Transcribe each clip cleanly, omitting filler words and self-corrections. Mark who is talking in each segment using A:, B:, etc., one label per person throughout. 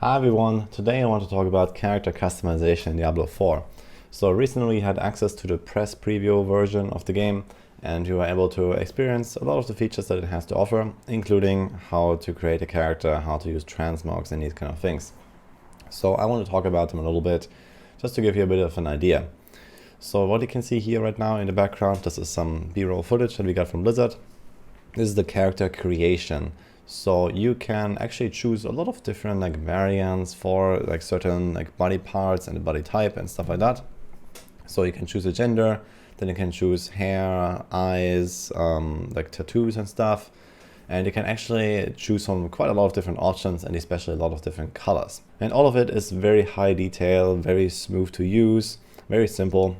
A: Hi everyone, today I want to talk about character customization in Diablo 4. So recently we had access to the press preview version of the game and you were able to experience a lot of the features that it has to offer, including how to create a character, how to use transmogs and these kind of things. So I want to talk about them a little bit, just to give you a bit of an idea. So what you can see here right now in the background, this is some B-roll footage that we got from Blizzard. This is the character creation. So you can actually choose a lot of different variants for certain body parts and the body type and stuff like that. So you can choose a gender, then you can choose hair, eyes, tattoos and stuff. And you can actually choose from quite a lot of different options and especially a lot of different colors. And all of it is very high detail, very smooth to use, very simple.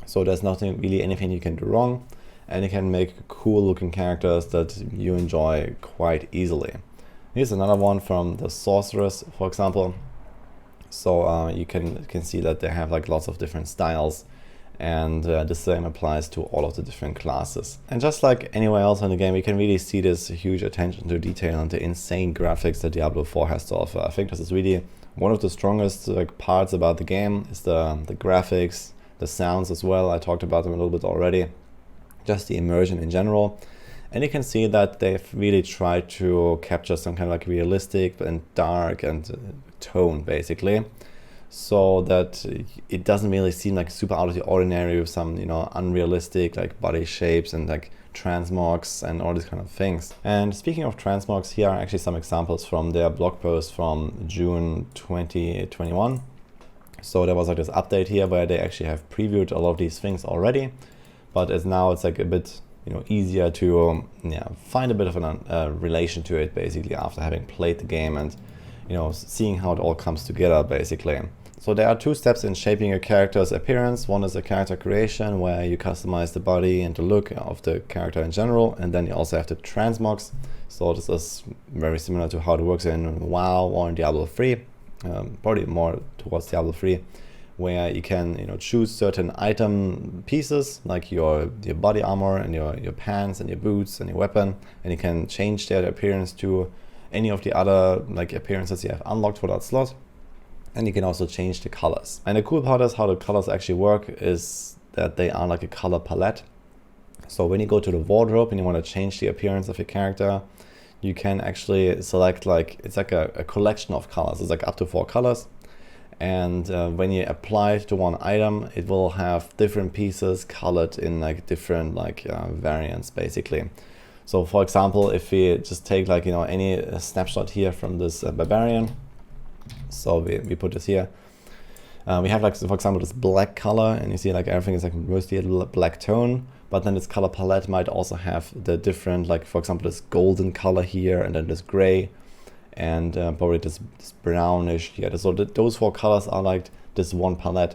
A: So there's nothing really anything you can do wrong. And you can make cool looking characters that you enjoy quite easily. Here's another one from the Sorceress, for example. So you can see that they have lots of different styles, and the same applies to all of the different classes. And just like anywhere else in the game, you can really see this huge attention to detail and the insane graphics that Diablo 4 has to offer. I think this is really one of the strongest parts about the game, is the graphics, the sounds as well. I talked about them a little bit already. Just the immersion in general. And you can see that they've really tried to capture some kind of realistic and dark and tone basically, so that it doesn't really seem super out of the ordinary with some unrealistic body shapes and transmogs and all these kind of things. And speaking of transmogs, here are actually some examples from their blog post from June 2021. So there was this update here where they actually have previewed a lot of these things already. But as now it's a bit easier to find a bit of a relation to it basically after having played the game and seeing how it all comes together basically. So there are two steps in shaping a character's appearance. One is the character creation, where you customize the body and the look of the character in general, and then you also have the transmogs. So this is very similar to how it works in WoW or in Diablo 3, probably more towards Diablo 3. Where you can choose certain item pieces like your body armor and your pants and your boots and your weapon, and you can change their appearance to any of the other appearances you have unlocked for that slot. And you can also change the colors. And the cool part is how the colors actually work is that they are a color palette. So when you go to the wardrobe and you want to change the appearance of your character, you can actually select it's a collection of colors. It's up to 4 colors. And when you apply it to one item, it will have different pieces colored in different variants basically. So for example, if we just take any snapshot here from this barbarian, so we put this here, we have for example this black color, and you see everything is mostly a black tone, but then this color palette might also have the different for example this golden color here, and then this gray, and probably this brownish here. So those 4 colors are this one palette,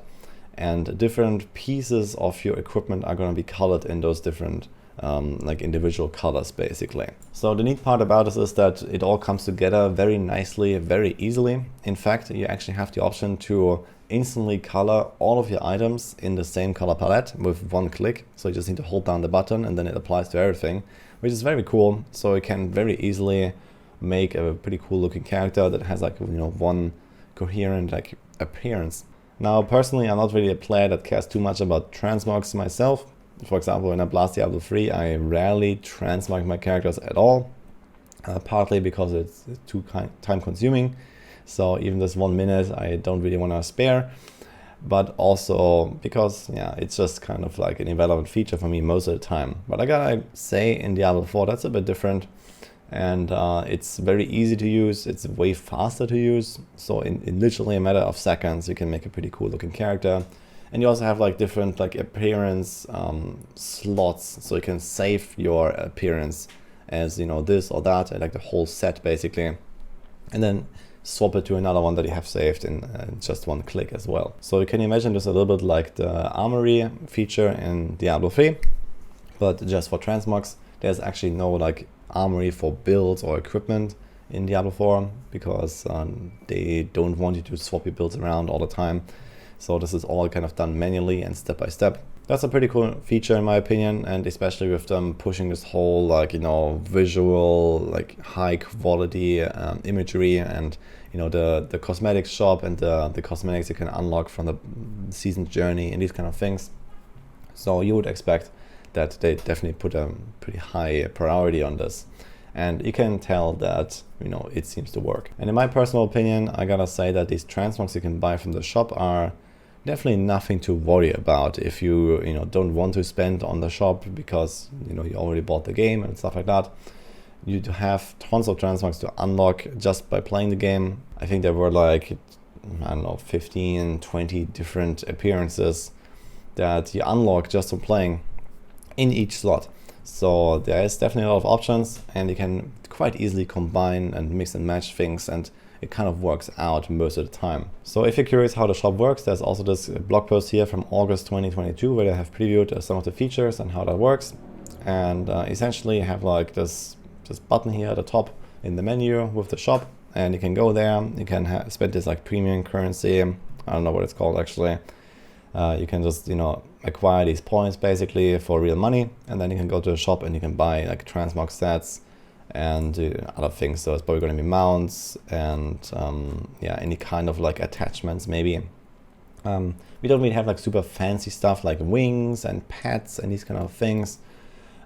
A: and different pieces of your equipment are going to be colored in those different individual colors basically. So the neat part about this is that it all comes together very nicely, very easily. In fact, you actually have the option to instantly color all of your items in the same color palette with one click. So you just need to hold down the button and then it applies to everything, which is very cool. So you can very easily make a pretty cool looking character that has one coherent appearance. Now personally, I'm not really a player that cares too much about transmogs myself. For example, when I blast Diablo 3, I rarely transmog my characters at all, partly because it's too time consuming. So even this 1 minute I don't really want to spare, but also because it's just kind of an irrelevant feature for me most of the time. But I gotta say, in Diablo 4 that's a bit different. And it's very easy to use, it's way faster to use, so in literally a matter of seconds you can make a pretty cool looking character. And you also have different appearance slots, so you can save your appearance as this or that, and the whole set basically, and then swap it to another one that you have saved in just one click as well. So you can imagine this a little bit like the armory feature in Diablo 3, but just for transmogs. There's actually no armory for builds or equipment in Diablo 4 because they don't want you to swap your builds around all the time. So this is all kind of done manually and step by step. That's a pretty cool feature in my opinion, and especially with them pushing this whole like, you know, visual, like high quality imagery, and you know, the cosmetics shop and the cosmetics you can unlock from the season's journey and these kind of things. So you would expect that they definitely put a pretty high priority on this. And you can tell that, you know, it seems to work. And in my personal opinion, I gotta say that these transmogs you can buy from the shop are definitely nothing to worry about if you don't want to spend on the shop because you already bought the game and stuff like that. You have tons of transmogs to unlock just by playing the game. I think there were like, I don't know, 15, 20 different appearances that you unlock just from playing in each slot. So there is definitely a lot of options, and you can quite easily combine and mix and match things, and it kind of works out most of the time. So if you're curious how the shop works, there's also this blog post here from August 2022 where I have previewed some of the features and how that works. And essentially you have like this button here at the top in the menu with the shop, and you can go there. You can spend this like premium currency. I don't know what it's called actually. You can just acquire these points basically for real money, and then you can go to the shop and you can buy like transmog stats and other things. So it's probably going to be mounts and yeah, any kind of like attachments maybe. We don't really have like super fancy stuff like wings and pets and these kind of things.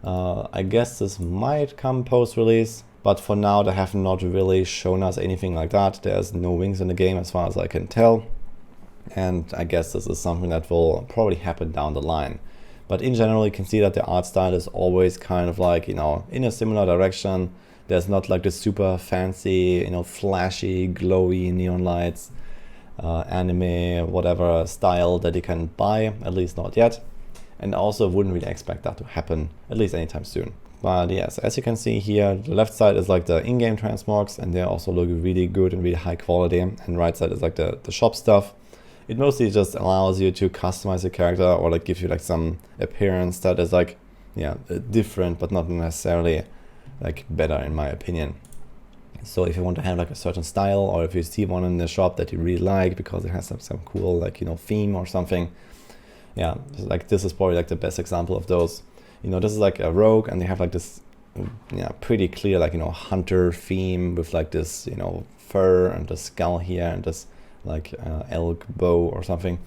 A: I guess this might come post-release, but for now they have not really shown us anything like that. There's no wings in the game as far as I can tell, and I guess this is something that will probably happen down the line. But in general, you can see that the art style is always kind of like, in a similar direction. There's not like the super fancy, flashy, glowy neon lights, anime, whatever style that you can buy, at least not yet. And also wouldn't really expect that to happen, at least anytime soon. But yes, as you can see here, the left side is like the in-game transmogs, and they also look really good and really high quality. And right side is like the shop stuff. It mostly just allows you to customize your character, or like give you like some appearance that is like, yeah, different, but not necessarily like better in my opinion. So if you want to have like a certain style, or if you see one in the shop that you really like because it has some cool like, theme or something. Yeah, like this is probably like the best example of those. This is like a rogue, and they have like this, yeah, pretty clear like, hunter theme with like this, fur and the skull here and this like elk bow or something.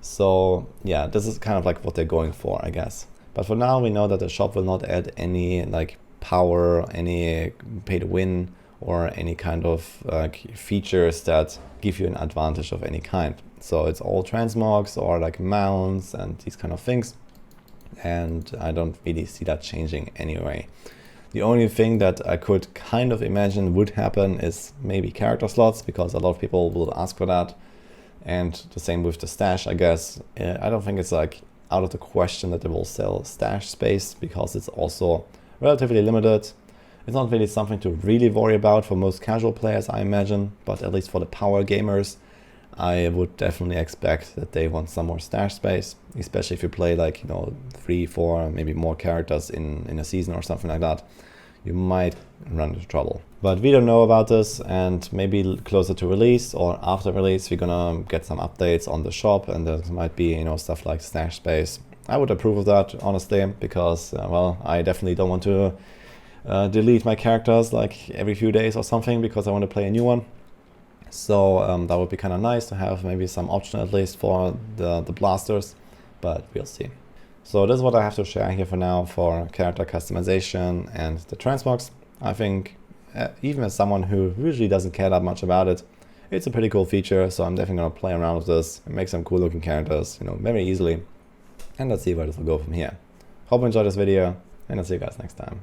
A: So yeah, this is kind of like what they're going for, I guess. But for now, we know that the shop will not add any like power, any pay to win, or any kind of features that give you an advantage of any kind. So it's all transmogs or like mounts and these kind of things. And I don't really see that changing anyway. The only thing that I could kind of imagine would happen is maybe character slots, because a lot of people will ask for that. And the same with the stash, I guess. I don't think it's like out of the question that they will sell stash space, because it's also relatively limited. It's not really something to really worry about for most casual players, I imagine, but at least for the power gamers, I would definitely expect that they want some more stash space, especially if you play like, 3, 4, maybe more characters in a season or something like that. You might run into trouble. But we don't know about this, and maybe closer to release or after release, we're gonna get some updates on the shop, and there might be, stuff like stash space. I would approve of that, honestly, because, well, I definitely don't want to delete my characters like every few days or something because I want to play a new one. So that would be kind of nice to have maybe some option at least for the blasters, but we'll see. So this is what I have to share here for now for character customization and the transmogs. I think even as someone who usually doesn't care that much about it, it's a pretty cool feature, so I'm definitely going to play around with this and make some cool looking characters, very easily. And let's see where this will go from here. Hope you enjoyed this video, and I'll see you guys next time.